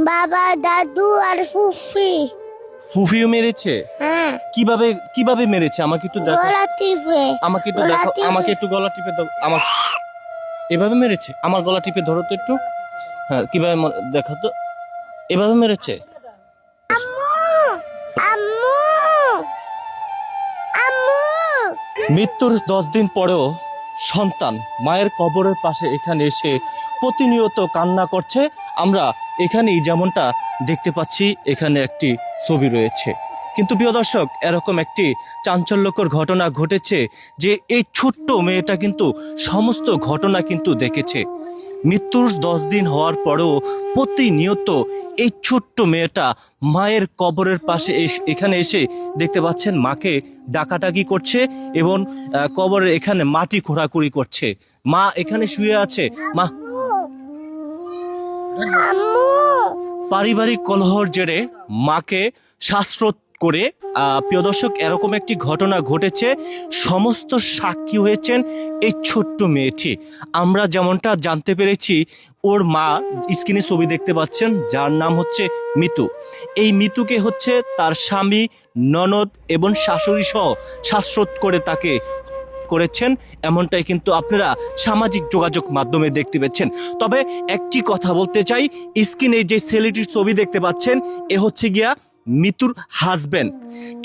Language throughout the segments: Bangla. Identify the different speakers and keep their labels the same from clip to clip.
Speaker 1: বাবা, দাদু আর ফুফি।
Speaker 2: ফুফিও মেরেছে?
Speaker 1: হ্যাঁ।
Speaker 2: কিভাবে কিভাবে মেরেছে আমাকে একটু দেখো।
Speaker 1: গলা টিপে।
Speaker 2: আমাকে একটু দেখো, আমাকে একটু গলা টিপে দাও। আমার এভাবে মেরেছে? আমার গলা টিপে ধরো তো একটু। হ্যাঁ, কিভাবে দেখো তো। এভাবে মেরেছে?
Speaker 1: আম্মু, আম্মু, আম্মু।
Speaker 2: মৃত্যুর 10 দিন পরেও সন্তান মায়ের কবরের পাশে এখানে এসে প্রতিনিয়ত কান্না করছে। আমরা এখানেই যেমনটা দেখতে পাচ্ছি, এখানে একটি ছবি রয়েছে। কিন্তু প্রিয় দর্শক, এরকম একটি চাঞ্চল্যকর ঘটনা ঘটেছে যে এই ছোট্ট মেয়েটা কিন্তু সমস্ত ঘটনা কিন্তু দেখেছে। মৃত্যুর 10 দিন হওয়ার পরেও প্রতিনিয়ত এই ছোট্ট মেয়েটা মায়ের কবরের পাশে এখানে এসে দেখতে পাচ্ছেন মাকে ডাকাডাকি করছে এবং কবরের এখানে মাটি খোঁড়াখুড়ি করছে। মা এখানে শুয়ে আছে। মা
Speaker 1: আম্মু।
Speaker 2: পারিবারিক কলহর জেরে মাকে শ্বাসরোধ করে প্রিয় দর্শক, এরকম একটি ঘটনা ঘটেছে। সমস্ত সাক্ষী হয়েছেন এই ছোট্ট মেয়েটি। আমরা যেমনটা জানতে পেরেছি, ওর মা স্ক্রিনে ছবি দেখতে পাচ্ছেন, যার নাম হচ্ছে মিতু। এই মিতুকে হচ্ছে তার স্বামী, ননদ এবং শাশুড়ি সহ শ্বাসরোধ করে তাকে করেছেন, এমনটাই কিন্তু আপনারা সামাজিক যোগাযোগ মাধ্যমে দেখতে পাচ্ছেন। তবে একটি কথা বলতে চাই, স্ক্রিনে যে ছেলেটির ছবি দেখতে পাচ্ছেন, এ হচ্ছে গিয়া মিতুর হাজবেন্ড।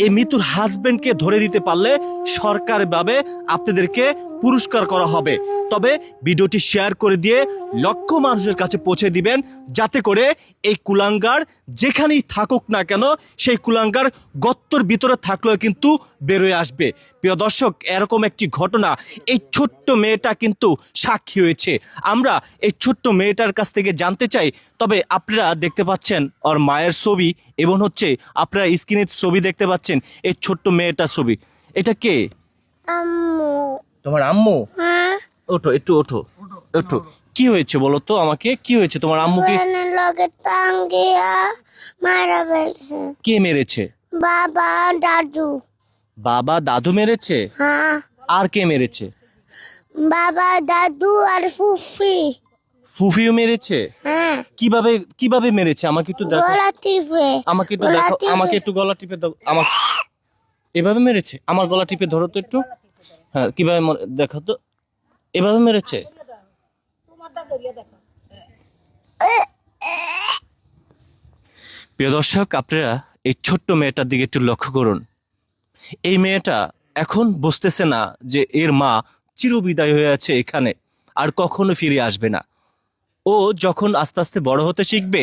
Speaker 2: এই মিতুর হাজবেন্ডকে ধরে দিতে পারলে সরকারিভাবে আপনাদেরকে পুরস্কার করা হবে। তবে ভিডিওটি শেয়ার করে দিয়ে লক্ষ মানুষের কাছে পৌঁছে দিবেন, যাতে করে এই কুলাঙ্গার যেখানেই থাকুক না কেন, সেই কুলাঙ্গার গর্তর ভিতরে থাকলেও কিন্তু বেরোয় আসবে। প্রিয় দর্শক, এরকম একটি ঘটনা এই ছোট্ট মেয়েটা কিন্তু সাক্ষী হয়েছে। আমরা এই ছোট্ট মেয়েটার কাছ থেকে জানতে চাই। তবে আপনারা দেখতে পাচ্ছেন ওর মায়ের ছবি এবং হচ্ছে আপনারা স্ক্রিনে ছবি দেখতে পাচ্ছেন এই ছোট্ট মেয়েটার ছবি। এটা কে?
Speaker 1: আম্মু।
Speaker 2: তোমার আম্মু?
Speaker 1: হ্যাঁ।
Speaker 2: ওঠো, একটু ওঠো, ওঠো। কি হয়েছে বলো তো আমাকে, কি হয়েছে তোমার আম্মুকে?
Speaker 1: ট্রেনের লগে টাঙ্গিয়া মারা ফেলছে।
Speaker 2: কে মেরেছে?
Speaker 1: বাবা, দাদু।
Speaker 2: বাবা দাদু মেরেছে?
Speaker 1: হ্যাঁ।
Speaker 2: আর কে মেরেছে?
Speaker 1: বাবা, দাদু আর ফুফি।
Speaker 2: ফুফিও মেরেছে?
Speaker 1: হ্যাঁ।
Speaker 2: কিভাবে কিভাবে মেরেছে আমাকে একটু দেখো।
Speaker 1: গলা টিপে।
Speaker 2: আমাকে একটু দেখো, আমাকে একটু গলা টিপে দাও। আমার এভাবে মেরেছে? আমার গলা টিপে ধরো তো একটু। হ্যাঁ, কিভাবে দেখো তো। এভাবে মেরেছে? প্রিয় দর্শক, আপনারা এই ছোট্ট মেয়েটার দিকে একটু লক্ষ্য করুন। এই মেয়েটা এখন বুঝতেছে না যে এর মা চিরবিদায় হয়ে আছে এখানে, আর কখনো ফিরে আসবে না। ও যখন আস্তে আস্তে বড় হতে শিখবে,